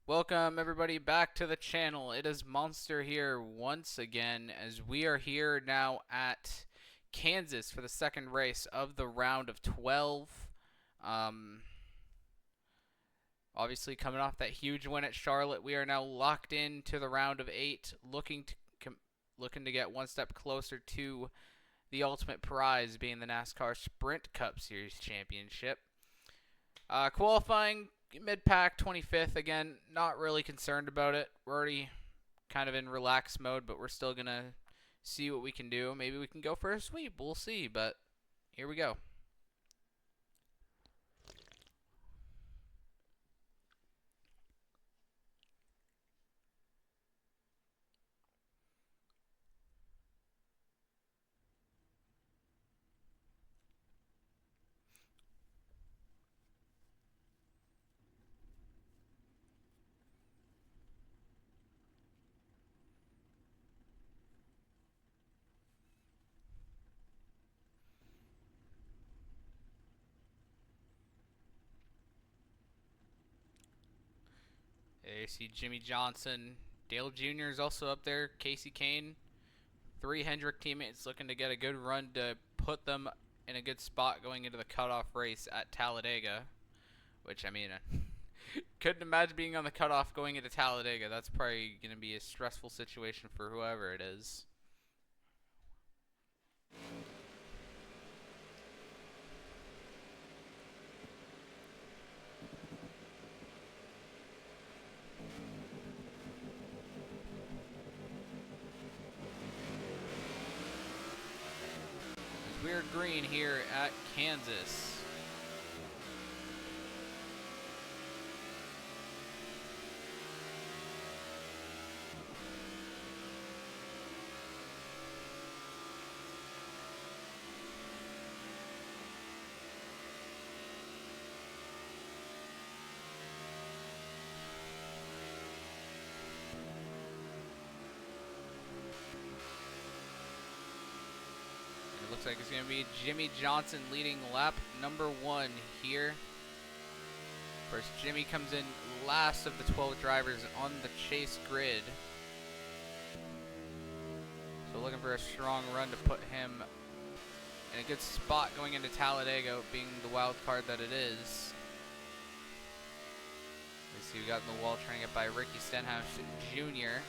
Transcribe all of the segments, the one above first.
Welcome everybody back to the channel. It is Monster here once again as we are here now at Kansas for the second race of the round of 12. Obviously coming off that huge win at Charlotte, we are now locked into the round of 8, looking to get one step closer to the ultimate prize, being the NASCAR Sprint Cup Series Championship. Qualifying mid-pack 25th. Again, not really concerned about it. We're already kind of in relaxed mode, but we're still going to see what we can do. Maybe we can go for a sweep. We'll see, but here we go. There you see Jimmy Johnson. Dale Jr. is also up there. Casey Kane. 3 Hendrick teammates looking to get a good run to put them in a good spot going into the cutoff race at Talladega. Which, I mean, couldn't imagine being on the cutoff going into Talladega. That's probably going to be a stressful situation for whoever it is. We're green here at Kansas. It looks like it's going to be Jimmy Johnson leading lap number 1 here. Of course, Jimmy comes in last of the 12 drivers on the chase grid. So looking for a strong run to put him in a good spot going into Talladega, being the wild card that it is. Let's see, we got in the wall trying to get by Ricky Stenhouse Jr.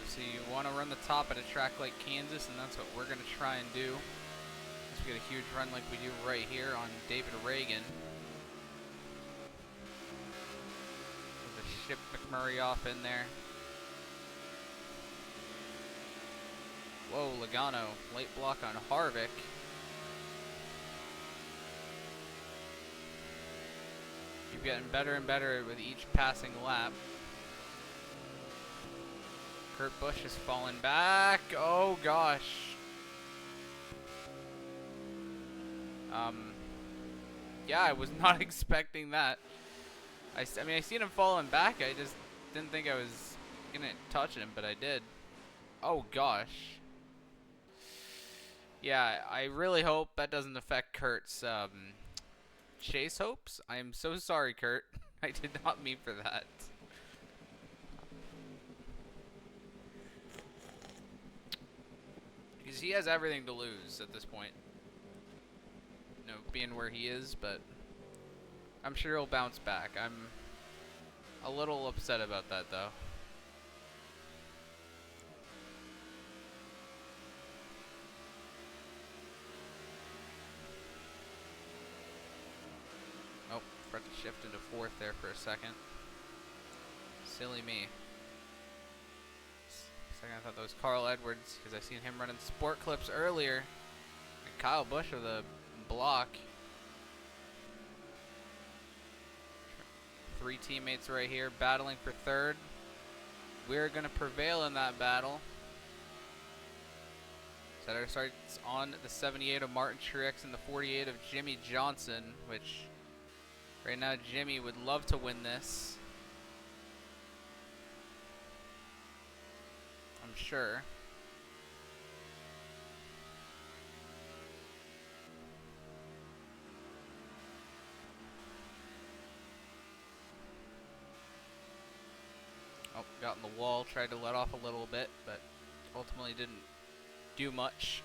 So you want to run the top at a track like Kansas, and that's what we're going to try and do. Let's get a huge run like we do right here on David Reagan. We'll just ship McMurray off in there. Whoa, Logano, late block on Harvick. Keep getting better and better with each passing lap. Kurt Busch has fallen back. Oh gosh. Yeah, I was not expecting that. I mean, I seen him falling back. I just didn't think I was gonna touch him, but I did. Oh gosh. Yeah, I really hope that doesn't affect Kurt's chase hopes. I am so sorry, Kurt. I did not mean for that. Because he has everything to lose at this point. You know, being where he is, but I'm sure he'll bounce back. I'm a little upset about that, though. Oh, forgot to shift into 4th there for a second. Silly me. Second, I thought that was Carl Edwards, because I seen him running sport clips earlier. And Kyle Busch with a block. 3 teammates right here battling for 3rd. We're going to prevail in that battle. Set our sights on the 78 of Martin Truex and the 48 of Jimmy Johnson, which right now Jimmy would love to win this. I'm sure. Oh, got in the wall, tried to let off a little bit, but ultimately didn't do much.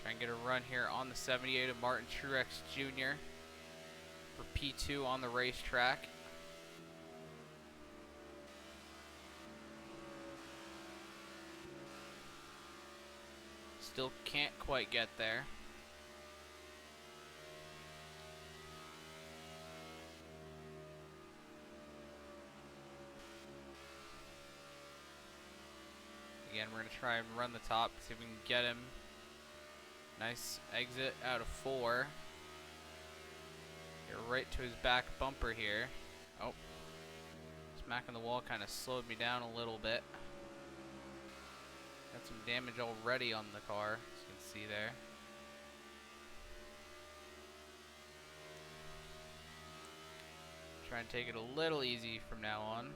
Try and get a run here on the 78 of Martin Truex Jr. for P2 on the racetrack. Still can't quite get there. Again, we're going to try and run the top, see if we can get him. Nice exit out of 4. Get right to his back bumper here. Oh, smacking the wall kind of slowed me down a little bit. Got some damage already on the car, as you can see there. Try and take it a little easy from now on.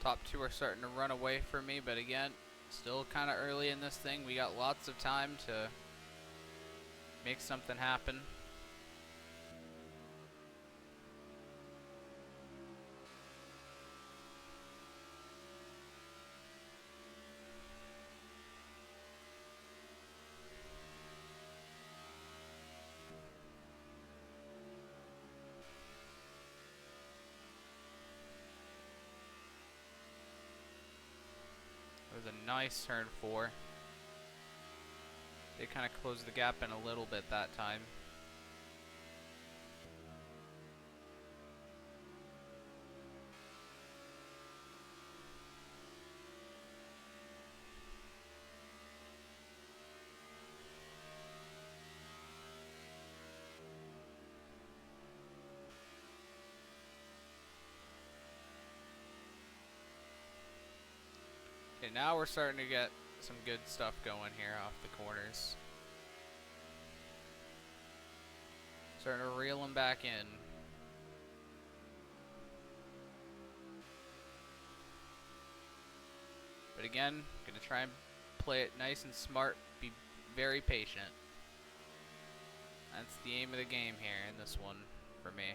Top 2 are starting to run away from me, but again, still kind of early in this thing. We got lots of time to make something happen. It was a nice turn 4. They kind of closed the gap in a little bit that time. Okay, now we're starting to get some good stuff going here off the corners. Starting to reel them back in. But again, gonna try and play it nice and smart, be very patient. That's the aim of the game here in this one for me.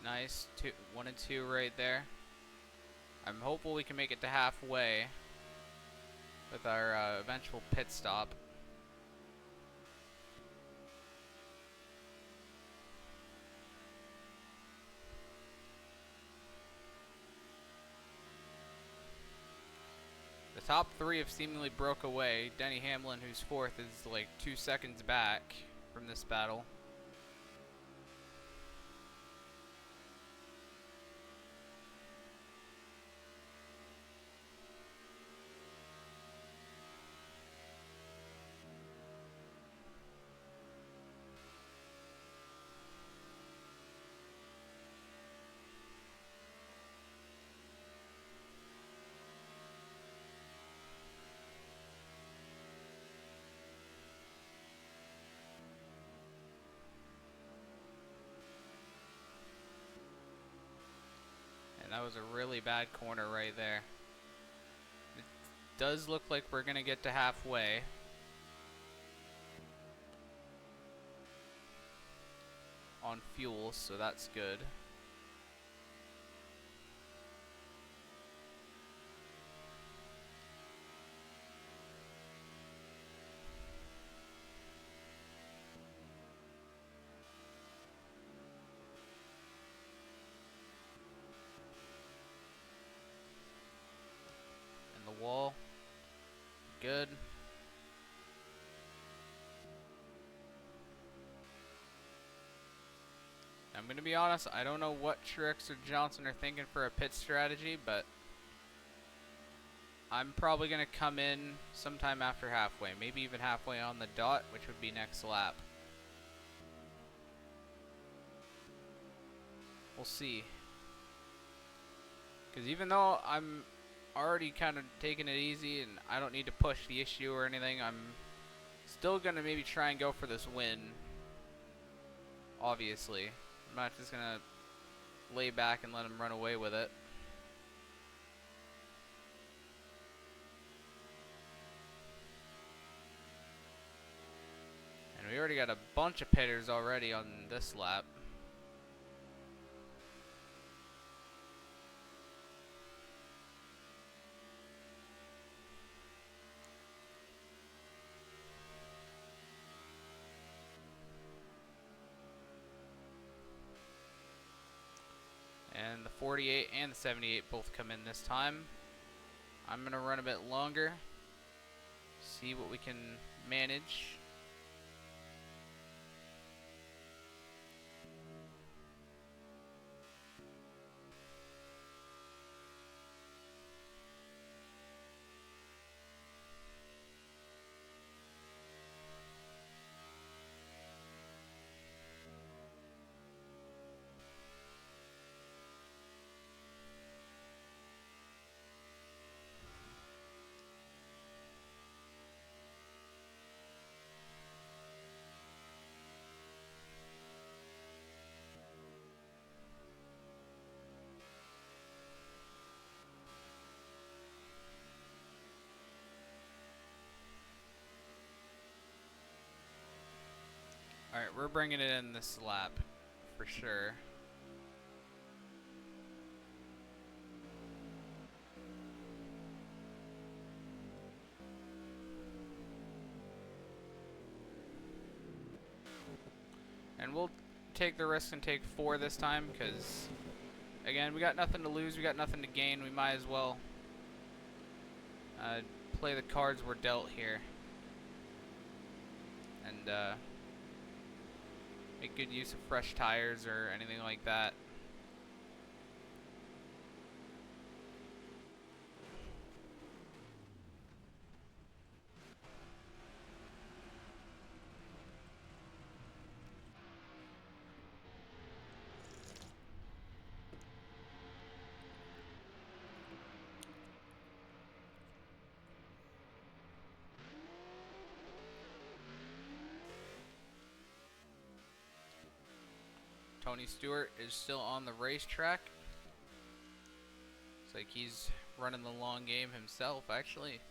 Nice, 1 and 2 right there. I'm hopeful we can make it to halfway with our eventual pit stop. The top three have seemingly broke away. Denny Hamlin, who's fourth, is like 2 seconds back from this battle. That was a really bad corner right there. It does look like we're gonna get to halfway. On fuel, so that's good. Wall. Good. I'm going to be honest, I don't know what Truex or Johnson are thinking for a pit strategy, but I'm probably going to come in sometime after halfway, maybe even halfway on the dot, which would be next lap. We'll see. Because even though I'm already kind of taking it easy and I don't need to push the issue or anything, I'm still going to maybe try and go for this win. Obviously. I'm not just going to lay back and let him run away with it. And we already got a bunch of pitters already on this lap. And the 48 and the 78 both come in this time. I'm going to run a bit longer. See what we can manage. Alright, we're bringing it in this lap, for sure. And we'll take the risk and take 4 this time, because, again, we got nothing to lose, we got nothing to gain, we might as well play the cards we're dealt here. And, make good use of fresh tires or anything like that. Tony Stewart is still on the racetrack. It's like he's running the long game himself, actually.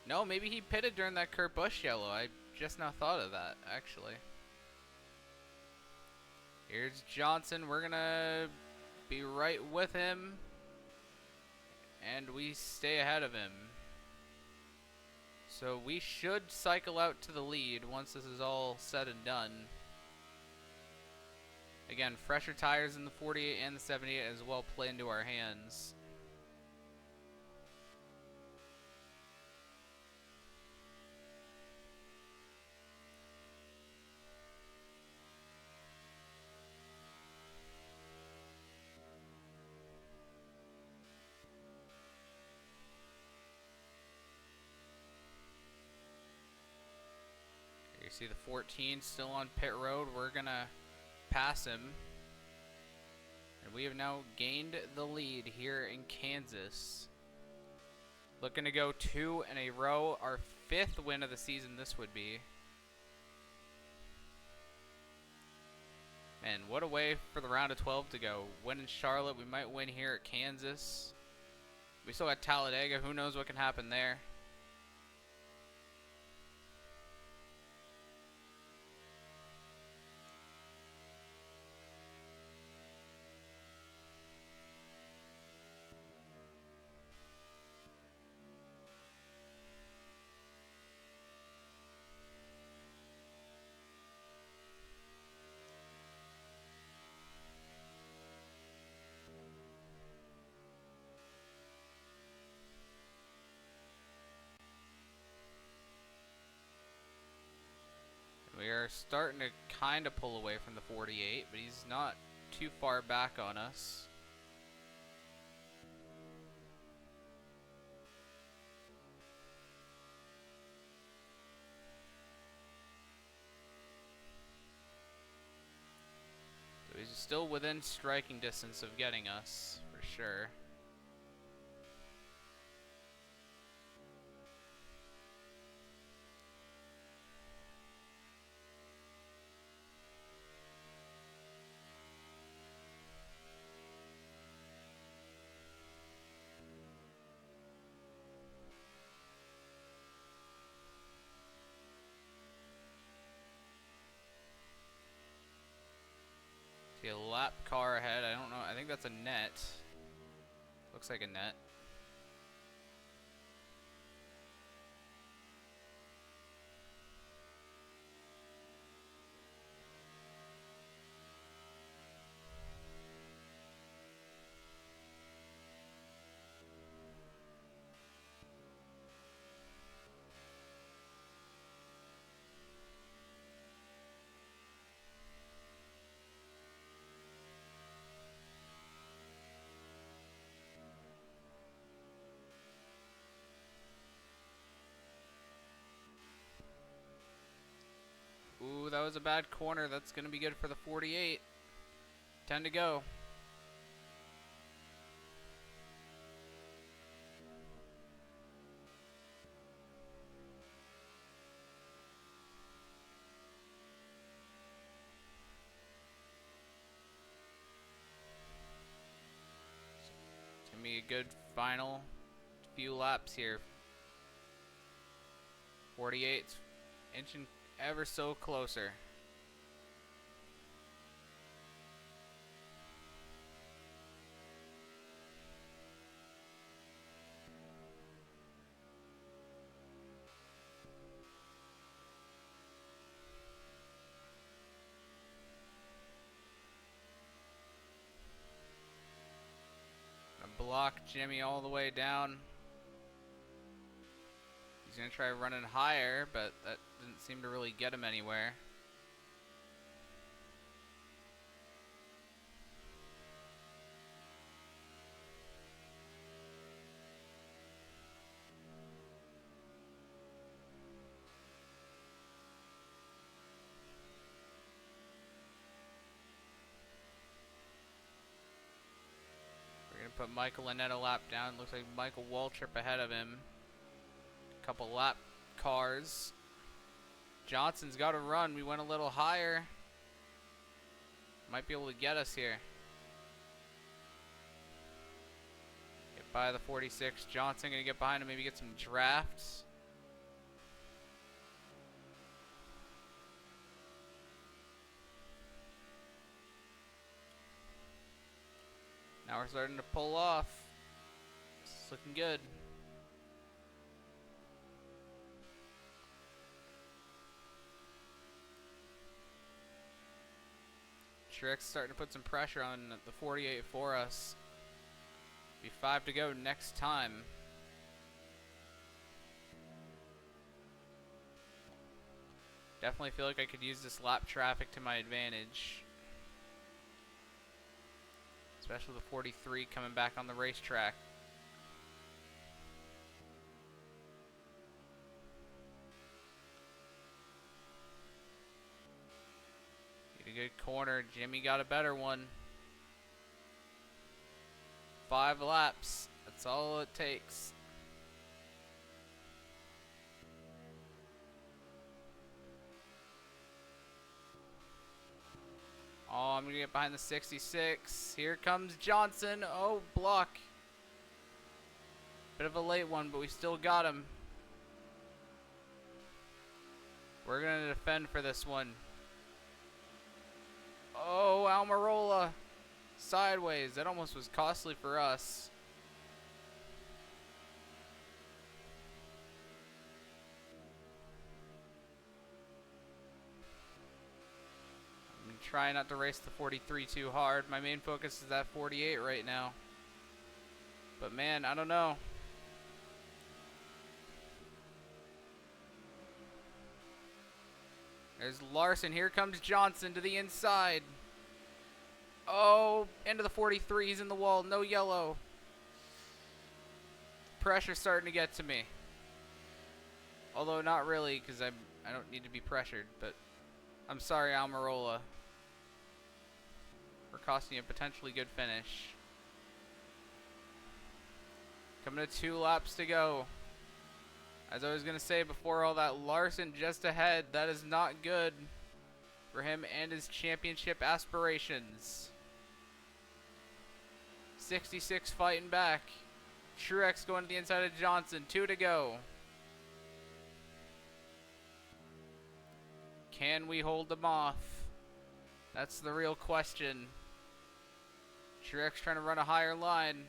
No, maybe he pitted during that Kurt Busch yellow. I just now thought of that, actually. Here's Johnson. We're going to be right with him. And we stay ahead of him. So we should cycle out to the lead once this is all said and done. Again, fresher tires in the 48 and the 78 as well play into our hands. see the 14 still on pit road. We're gonna pass him. And we have now gained the lead here in Kansas. Looking to go 2 in a row. Our 5th win of the season this would be. Man, what a way for the round of 12 to go. Win in Charlotte. We might win here at Kansas. We still got Talladega. Who knows what can happen there. We are starting to kind of pull away from the 48, but he's not too far back on us. So he's still within striking distance of getting us, for sure. See a lap car ahead. I don't know. I think that's a net. Looks like a net. Ooh, that was a bad corner. That's going to be good for the 48. 10 to go. It's going to be a good final few laps here. 48's inching ever so closer. Block Jimmy all the way down. He's going to try running higher, but that didn't seem to really get him anywhere. Put Michael Lynette a lap down. Looks like Michael Waltrip ahead of him. Couple lap cars. Johnson's got to run. We went a little higher. Might be able to get us here. Get by the 46. Johnson gonna get behind him. Maybe get some drafts. Now we're starting to pull off. It's looking good. Trick's starting to put some pressure on the 48 for us. Be 5 to go next time. Definitely feel like I could use this lap traffic to my advantage. Especially the 43 coming back on the racetrack. good corner. Jimmy got a better one. 5 laps. That's all it takes. Oh, I'm going to get behind the 66. Here comes Johnson. Oh, block. Bit of a late one, but we still got him. We're going to defend for this one. Oh, Almirola. Sideways. That almost was costly for us. I'm trying not to race the 43 too hard. My main focus is that 48 right now. But man, I don't know. There's Larson. Here comes Johnson to the inside. Oh, into the 43. He's in the wall. No yellow. Pressure's starting to get to me. Although not really, because I don't need to be pressured. But I'm sorry, Almirola. We're costing you a potentially good finish. Coming to 2 laps to go. As I was going to say before all that, Larson just ahead. That is not good for him and his championship aspirations. 66 fighting back. Truex going to the inside of Johnson. 2 to go. Can we hold them off? That's the real question. Truex trying to run a higher line.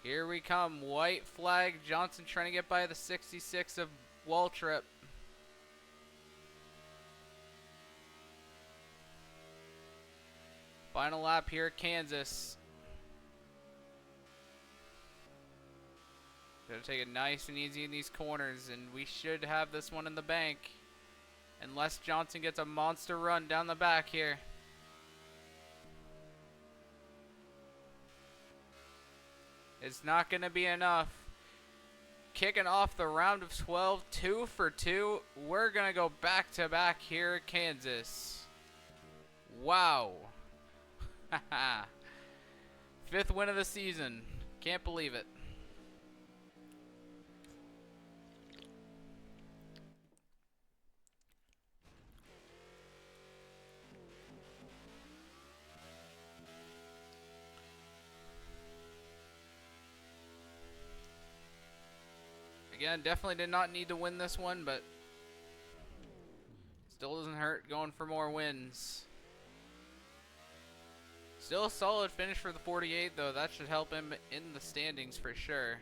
Here we come. White flag. Johnson trying to get by the 66 of Waltrip. Final lap here at Kansas. Gotta take it nice and easy in these corners, and we should have this one in the bank. Unless Johnson gets a monster run down the back here. It's not going to be enough. Kicking off the round of 12, 2 for 2. We're going to go back to back here at Kansas. Wow. 5th win of the season. Can't believe it. Again, definitely did not need to win this one, but still doesn't hurt going for more wins. Still a solid finish for the 48, though. That should help him in the standings for sure.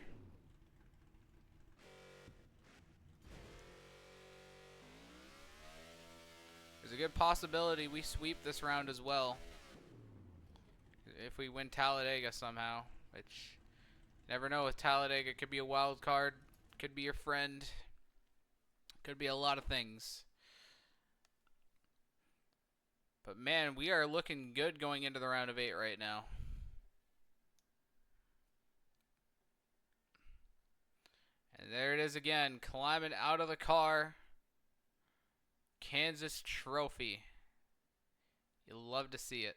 There's a good possibility we sweep this round as well. If we win Talladega somehow, which never know with Talladega. Could be a wild card. Could be your friend. Could be a lot of things. But man, we are looking good going into the round of 8 right now. And there it is again, climbing out of the car. Kansas Trophy. You'll love to see it.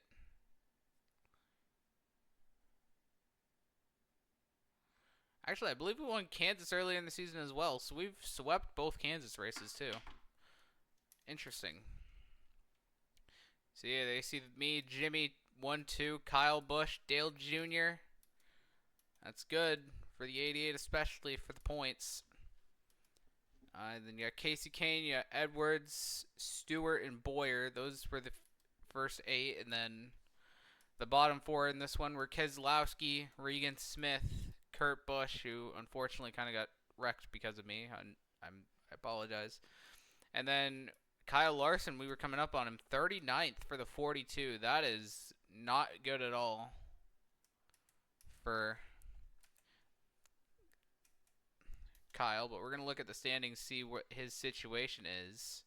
Actually, I believe we won Kansas earlier in the season as well, so we've swept both Kansas races too. Interesting. So yeah, they see me, Jimmy, 1-2, Kyle Busch, Dale Jr. That's good for the 88, especially for the points. Then you got Casey Kane, you got Edwards, Stewart, and Boyer. Those were the first 8, and then the bottom 4 in this one were Keselowski, Regan Smith, Kurt Busch, who unfortunately kind of got wrecked because of me. I apologize. And then Kyle Larson, we were coming up on him, 39th for the 42. That is not good at all for Kyle, but we're going to look at the standings, see what his situation is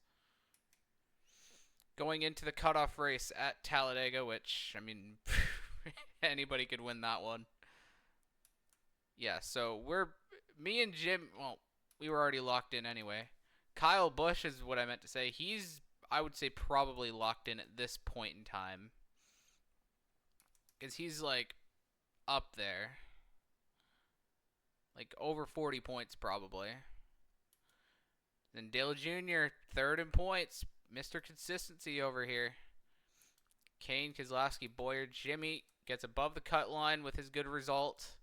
going into the cutoff race at Talladega, which, I mean, anybody could win that one. Yeah, so me and Jim, well, we were already locked in anyway. Kyle Busch is what I meant to say. I would say, probably locked in at this point in time. Because he's, like, up there. Like, over 40 points, probably. Then Dale Jr., third in points. Mr. Consistency over here. Kane, Keselowski, Boyer, Jimmy gets above the cut line with his good result.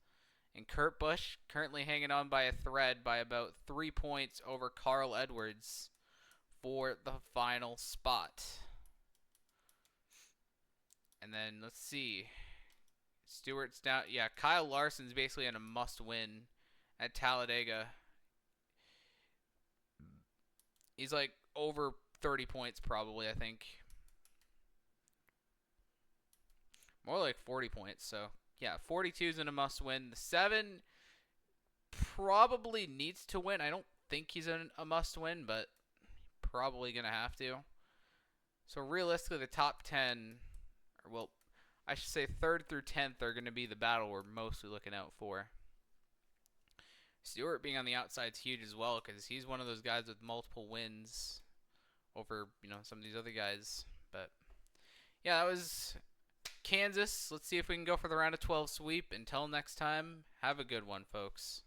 And Kurt Busch currently hanging on by a thread by about 3 points over Carl Edwards for the final spot. And then let's see. Stewart's down. Yeah, Kyle Larson's basically in a must-win at Talladega. He's like over 30 points probably, I think. More like 40 points. So, yeah, 42's in a must-win. The 7 probably needs to win. I don't think he's in a must-win, but probably going to have to. So, realistically, the top 10, or well, I should say 3rd through 10th are going to be the battle we're mostly looking out for. Stewart being on the outside is huge as well because he's one of those guys with multiple wins over, some of these other guys. But, yeah, that was Kansas. Let's see if we can go for the round of 12 sweep. Until next time, have a good one, folks.